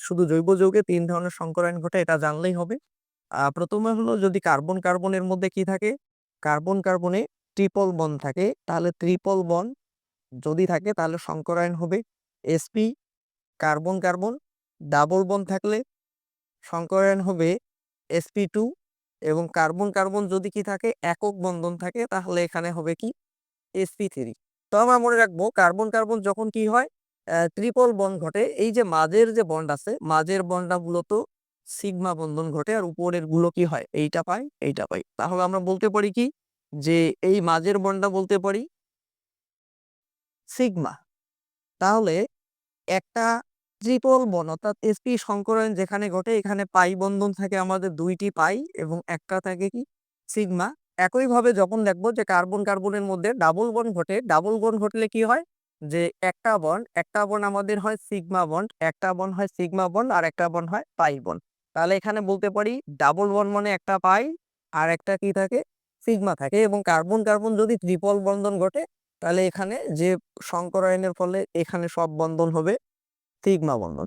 শুধু জৈব যৌগে ৩ ধরনের সংকরায়ন ঘটে এটা জানলেই হবে। প্রথমে হলো যদি কার্বন কার্বনের মধ্যে কি থাকে? কার্বন কার্বনে ট্রিপল বন্ড থাকে, তাহলে ট্রিপল বন্ড যদি থাকে তাহলে সংকরায়ন হবে sp। Carbon carbon double bond থাকলে সংকরায়ন হবে sp2। এবং কার্বন কার্বন যদি কি থাকে একক বন্ধন থাকে তাহলে এখানে হবে কি sp3। তো আমরা মনে রাখবো কার্বন কার্বন যখন কি হয় ট্রিপল বন্ড ঘটে, এই যে মাঝের যে বন্ড আছে মাঝের বন্ডটা মূলত সিগমা বন্ধন ঘটে, আর উপরের গুলো কি হয় এইটা পাই এইটা পাই। তাহলে আমরা বলতে পারি কি যে এই মাঝের বন্ডটা বলতে পারি সিগমা। তাহলে একটা ট্রিপল বন্ড অর্থাৎ sp সংকরায়ন যেখানে ঘটে এখানে পাই বন্ধন থাকে আমাদের 2টি পাই এবং একটা থাকে কি সিগমা। একইভাবে যখন দেখবো যে কার্বন কার্বনের মধ্যে ডাবল বন্ড ঘটে, ডাবল বন্ড ঘটলে কি হয় যে একটা বন্ড আমাদের হয় সিগমা বন্ড, একটা বন্ড হয় সিগমা বন্ড আর একটা বন্ড হয় পাই বন্ড। তাহলে এখানে বলতে পারি ডাবল বন্ড মানে একটা পাই আর একটা কি থাকে সিগমা থাকে। এবং কার্বন কার্বন যদি ট্রিপল বন্ধন ঘটে তাহলে এখানে যে সংকরায়নের ফলে এখানে সব বন্ধন হবে সিগমা বন্ধন।